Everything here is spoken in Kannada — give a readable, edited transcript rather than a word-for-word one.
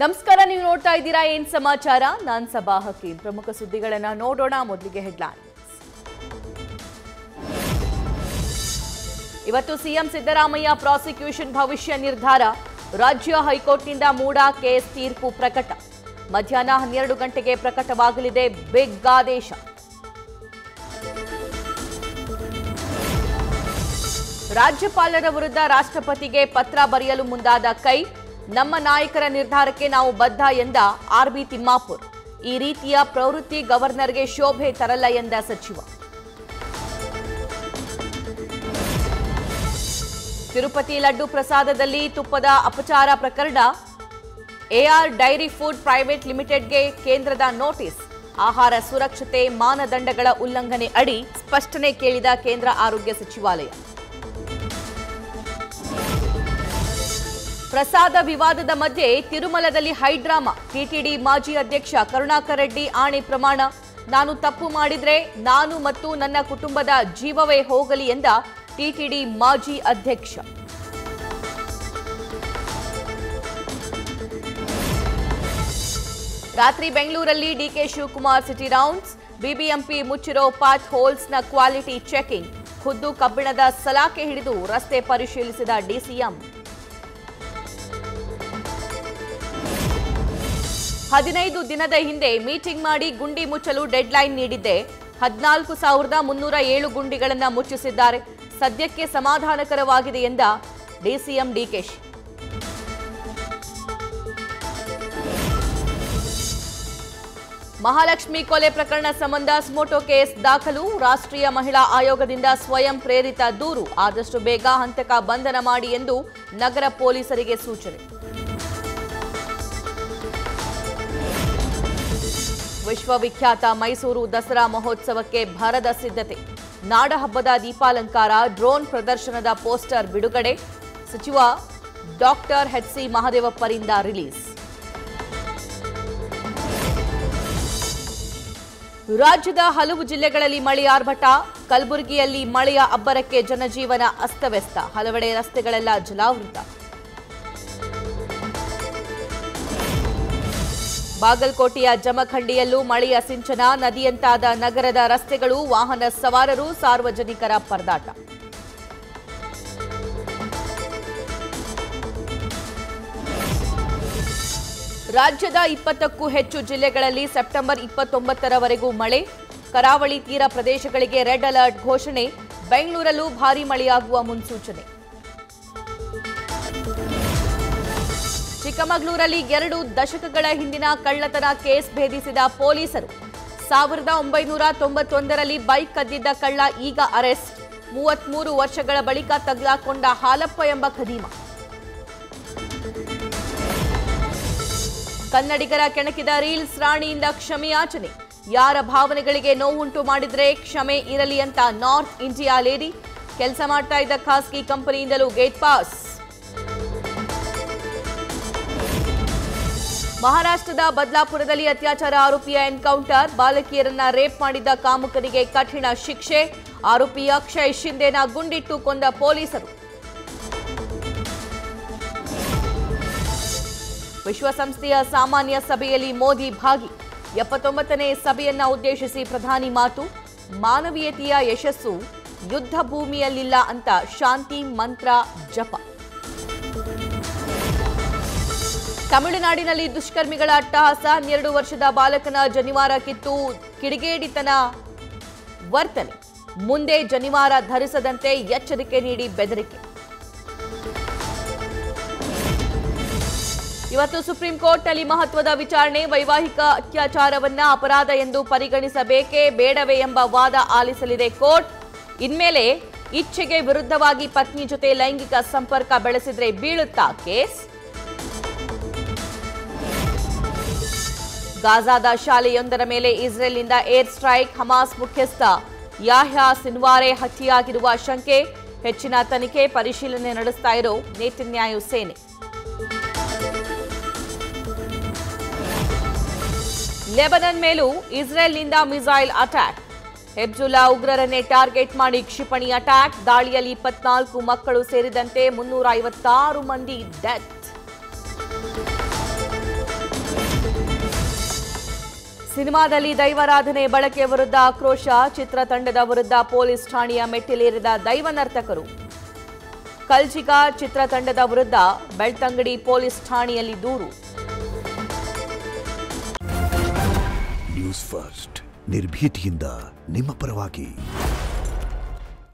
ನಮಸ್ಕಾರ, ನೀವು ನೋಡ್ತಾ ಇದ್ದೀರಾ ಏನ್ ಸಮಾಚಾರ. ನಾನು ಸಬಾ ಹಕೀಂ. ಪ್ರಮುಖ ಸುದ್ದಿಗಳನ್ನು ನೋಡೋಣ. ಮೊದಲಿಗೆ ಹೆಡ್ಲೈನ್ಸ್. ಇವತ್ತು ಸಿಎಂ ಸಿದ್ದರಾಮಯ್ಯ ಪ್ರಾಸಿಕ್ಯೂಷನ್ ಭವಿಷ್ಯ ನಿರ್ಧಾರ. ರಾಜ್ಯ ಹೈಕೋರ್ಟ್ನಿಂದ ಮೂಡಾ ಕೇಸ್ ತೀರ್ಪು ಪ್ರಕಟ. ಮಧ್ಯಾಹ್ನ 12 ಗಂಟೆಗೆ ಪ್ರಕಟವಾಗಲಿದೆ ಬಿಗ್ ಆದೇಶ. ರಾಜ್ಯಪಾಲರ ವಿರುದ್ಧ ರಾಷ್ಟ್ರಪತಿಗೆ ಪತ್ರ ಬರೆಯಲು ಮುಂದಾದ ಕೈ. ನಮ್ಮ ನಾಯಕರ ನಿರ್ಧಾರಕ್ಕೆ ನಾವು ಬದ್ಧ ಎಂದ ಆರ್ಬಿ ತಿಮ್ಮಾಪುರ್. ಈ ರೀತಿಯ ಪ್ರವೃತ್ತಿ ಗವರ್ನರ್ಗೆ ಶೋಭೆ ತರಲ್ಲ ಎಂದ ಸಚಿವ. ತಿರುಪತಿ ಲಡ್ಡು ಪ್ರಸಾದದಲ್ಲಿ ತುಪ್ಪದ ಅಪಚಾರ ಪ್ರಕರಣ. ಎಆರ್ ಡೈರಿ ಫುಡ್ ಪ್ರೈವೇಟ್ ಲಿಮಿಟೆಡ್ಗೆ ಕೇಂದ್ರದ ನೋಟಿಸ್. ಆಹಾರ ಸುರಕ್ಷತೆ ಮಾನದಂಡಗಳ ಉಲ್ಲಂಘನೆ ಅಡಿ ಸ್ಪಷ್ಟನೆ ಕೇಳಿದ ಕೇಂದ್ರ ಆರೋಗ್ಯ ಸಚಿವಾಲಯ. ಪ್ರಸಾದ ವಿವಾದದ ಮಧ್ಯೆ ತಿರುಮಲದಲ್ಲಿ ಹೈಡ್ರಾಮಾ. ಟಿಟಿಡಿ ಮಾಜಿ ಅಧ್ಯಕ್ಷ ಕರುಣಾಕರ್ ರೆಡ್ಡಿ ಆಣೆ ಪ್ರಮಾಣ. ನಾನು ತಪ್ಪು ಮಾಡಿದ್ರೆ ನಾನು ಮತ್ತು ನನ್ನ ಕುಟುಂಬದ ಜೀವವೇ ಹೋಗಲಿ ಎಂದ ಟಿಟಿಡಿ ಮಾಜಿ ಅಧ್ಯಕ್ಷ. ರಾತ್ರಿ ಬೆಂಗಳೂರಲ್ಲಿ DK Shivakumar city rounds. BBMP ಮುಚ್ಚಿರೋ ಪಾತ್ ಹೋಲ್ಸ್ನ ಕ್ವಾಲಿಟಿ ಚೆಕಿಂಗ್. ಖುದ್ದು ಕಬ್ಬಿಣದ ಸಲಾಕೆ ಹಿಡಿದು ರಸ್ತೆ ಪರಿಶೀಲಿಸಿದ ಡಿಸಿಎಂ. 15 ದಿನದ ಹಿಂದೆ ಮೀಟಿಂಗ್ ಮಾಡಿ ಗುಂಡಿ ಮುಚ್ಚಲು ಡೆಡ್ಲೈನ್ ನೀಡಿದ್ದೆ. 14,307 ಗುಂಡಿಗಳನ್ನು ಮುಚ್ಚಿಸಿದ್ದಾರೆ. ಸದ್ಯಕ್ಕೆ ಸಮಾಧಾನಕರವಾಗಿದೆ ಎಂದ ಡಿಸಿಎಂ ಡಿಕೆಶಿ. ಮಹಾಲಕ್ಷ್ಮಿ ಕೊಲೆ ಪ್ರಕರಣ ಸಂಬಂಧ ಸ್ಮೋಟೋ ಕೇಸ್ ದಾಖಲು. ರಾಷ್ಟ್ರೀಯ ಮಹಿಳಾ ಆಯೋಗದಿಂದ ಸ್ವಯಂ ಪ್ರೇರಿತ ದೂರು. ಆದಷ್ಟು ಬೇಗ ಹಂತಕ ಬಂಧನ ಮಾಡಿ ಎಂದು ನಗರ ಪೊಲೀಸರಿಗೆ ಸೂಚನೆ. ವಿಶ್ವವಿಖ್ಯಾತ ಮೈಸೂರು ದಸರಾ ಮಹೋತ್ಸವಕ್ಕೆ ಭರದ ಸಿದ್ಧತೆ. ನಾಡಹಬ್ಬದ ದೀಪಾಲಂಕಾರ, ಡ್ರೋನ್ ಪ್ರದರ್ಶನದ ಪೋಸ್ಟರ್ ಬಿಡುಗಡೆ. ಸಚಿವ ಡಾಕ್ಟರ್ ಎಚ್.ಸಿ. ಮಹದೇವಪ್ಪರಿಂದ ರಿಲೀಸ್. ರಾಜ್ಯದ ಹಲವು ಜಿಲ್ಲೆಗಳಲ್ಲಿ ಮಳೆ ಆರ್ಭಟ. ಕಲಬುರಗಿಯಲ್ಲಿ ಮಳೆಯ ಅಬ್ಬರಕ್ಕೆ ಜನಜೀವನ ಅಸ್ತವ್ಯಸ್ತ. ಹಲವೆಡೆ ರಸ್ತೆಗಳೆಲ್ಲ ಜಲಾವೃತ. ಬಾಗಲಕೋಟೆಯ ಜಮಖಂಡಿಯಲ್ಲೂ ಮಳೆಯ ಸಿಂಚನ. ನದಿಯಂತಾದ ನಗರದ ರಸ್ತೆಗಳು. ವಾಹನ ಸವಾರರು ಸಾರ್ವಜನಿಕರ ಪರದಾಟ. ರಾಜ್ಯದ 20ಕ್ಕೂ ಹೆಚ್ಚು ಜಿಲ್ಲೆಗಳಲ್ಲಿ ಸೆಪ್ಟೆಂಬರ್ 29ರವರೆಗೂ ಮಳೆ. ಕರಾವಳಿ ತೀರ ಪ್ರದೇಶಗಳಿಗೆ ರೆಡ್ ಅಲರ್ಟ್ ಘೋಷಣೆ. ಬೆಂಗಳೂರಲ್ಲೂ ಭಾರೀ ಮಳೆಯಾಗುವ ಮುನ್ಸೂಚನೆ. ಚಿಕ್ಕಮಗಳೂರಲ್ಲಿ 2 ದಶಕಗಳ ಹಿಂದಿನ ಕಳ್ಳತನ ಕೇಸ್ ಭೇದಿಸಿದ ಪೊಲೀಸರು. 1991ರಲ್ಲಿ ಬೈಕ್ ಕದ್ದಿದ್ದ ಕಳ್ಳ ಈಗ ಅರೆಸ್ಟ್. 33 ವರ್ಷಗಳ ಬಳಿಕ ತಗಲಾಕೊಂಡ ಹಾಲಪ್ಪ ಎಂಬ ಖದೀಮ. ಕನ್ನಡಿಗರ ಕೆಣಕಿದ ರೀಲ್ಸ್ ರಾಣಿಯಿಂದ ಕ್ಷಮೆಯಾಚನೆ. ಯಾರ ಭಾವನೆಗಳಿಗೆ ನೋವುಂಟು ಮಾಡಿದ್ರೆ ಕ್ಷಮೆ ಇರಲಿ ಅಂತ ನಾರ್ತ್ ಇಂಡಿಯಾ ಲೇಡಿ. ಕೆಲಸ ಮಾಡ್ತಾ ಇದ್ದ ಖಾಸಗಿ ಕಂಪನಿಯಿಂದಲೂ ಗೇಟ್ ಪಾಸ್. ಮಹಾರಾಷ್ಟ್ರದ ಬದ್ಲಾಪುರದಲ್ಲಿ ಅತ್ಯಾಚಾರ ಆರೋಪಿಯ ಎನ್ಕೌಂಟರ್. ಬಾಲಕಿಯರನ್ನ ರೇಪ್ ಮಾಡಿದ್ದ ಕಾಮುಕನಿಗೆ ಕಠಿಣ ಶಿಕ್ಷೆ. ಆರೋಪಿ ಅಕ್ಷಯ್ ಶಿಂದೆನ ಗುಂಡಿಟ್ಟು ಕೊಂದ ಪೊಲೀಸರು. ವಿಶ್ವಸಂಸ್ಥೆಯ ಸಾಮಾನ್ಯ ಸಭೆಯಲ್ಲಿ ಮೋದಿ ಭಾಗಿ. 79ನೇ ಸಭೆಯನ್ನ ಉದ್ದೇಶಿಸಿ ಪ್ರಧಾನಿ ಮಾತು. ಮಾನವೀಯತೆಯ ಯಶಸ್ಸು ಯುದ್ಧ ಭೂಮಿಯಲ್ಲಿಲ್ಲ ಅಂತ ಶಾಂತಿ ಮಂತ್ರ ಜಪ. ತಮಿಳುನಾಡಿನಲ್ಲಿ ದುಷ್ಕರ್ಮಿಗಳ ಅಟ್ಟಹಾಸ. 12 ವರ್ಷದ ಬಾಲಕನ ಜನಿವಾರ ಕಿತ್ತು ಕಿಡಿಗೇಡಿತನ ವರ್ತನೆ. ಮುಂದೆ ಜನಿವಾರ ಧರಿಸದಂತೆ ಎಚ್ಚರಿಕೆ ನೀಡಿ ಬೆದರಿಕೆ. ಇವತ್ತು ಸುಪ್ರೀಂ ಕೋರ್ಟ್ನಲ್ಲಿ ಮಹತ್ವದ ವಿಚಾರಣೆ. ವೈವಾಹಿಕ ಅತ್ಯಾಚಾರವನ್ನ ಅಪರಾಧ ಎಂದು ಪರಿಗಣಿಸಬೇಕೇ ಬೇಡವೇ ಎಂಬ ವಾದ ಆಲಿಸಲಿದೆ ಕೋರ್ಟ್. ಇನ್ಮೇಲೆ ಇಚ್ಛೆಗೆ ವಿರುದ್ಧವಾಗಿ ಪತ್ನಿ ಜೊತೆ ಲೈಂಗಿಕ ಸಂಪರ್ಕ ಬೆಳೆಸಿದ್ರೆ ಬೀಳುತ್ತಾ ಕೇಸ್. ಗಾಜಾದ ಶಾಲೆಯೊಂದರ ಮೇಲೆ ಇಸ್ರೇಲ್ನಿಂದ ಏರ್ ಸ್ಟ್ರೈಕ್. ಹಮಾಸ್ ಮುಖ್ಯಸ್ಥ ಯಾಹ್ಯಾ ಸಿನ್ವಾರೆ ಹತ್ಯೆಯಾಗಿರುವ ಶಂಕೆ. ಹೆಚ್ಚಿನ ತನಿಖೆ ಪರಿಶೀಲನೆ ನಡೆಸ್ತಾ ಇರೋ ನೇತನ್ಯಾಹು ಸೇನೆ. ಲೆಬನನ್ ಮೇಲೂ ಇಸ್ರೇಲ್ನಿಂದ ಮಿಸೈಲ್ ಅಟ್ಯಾಕ್. ಹೆಬ್ಜುಲ್ಲಾ ಉಗ್ರರನ್ನೇ ಟಾರ್ಗೆಟ್ ಮಾಡಿ ಕ್ಷಿಪಣಿ ಅಟ್ಯಾಕ್. ದಾಳಿಯಲ್ಲಿ 24 ಮಕ್ಕಳು ಸೇರಿದಂತೆ 356 ಮಂದಿ ಡೆತ್. ಸಿನಿಮಾದಲ್ಲಿ ದೈವಾರಾಧನೆ ಬಳಕೆ ವಿರುದ್ಧ ಆಕ್ರೋಶ, ಚಿತ್ರತಂಡದ ವಿರುದ್ಧ ಪೊಲೀಸ್ ಠಾಣೆಯ ಮೆಟ್ಟಿಲೇರಿದ ದೈವ ನರ್ತಕರು. ಕಲ್ಜಿಗ ಚಿತ್ರತಂಡದ ವಿರುದ್ಧ ಬೆಳ್ತಂಗಡಿ ಪೊಲೀಸ್ ಠಾಣೆಯಲ್ಲಿ ದೂರು. ನ್ಯೂಸ್ ಫಸ್ಟ್ ನಿರ್ಭೀತಿಯಿಂದ ನಿಮ್ಮ ಪರವಾಗಿ.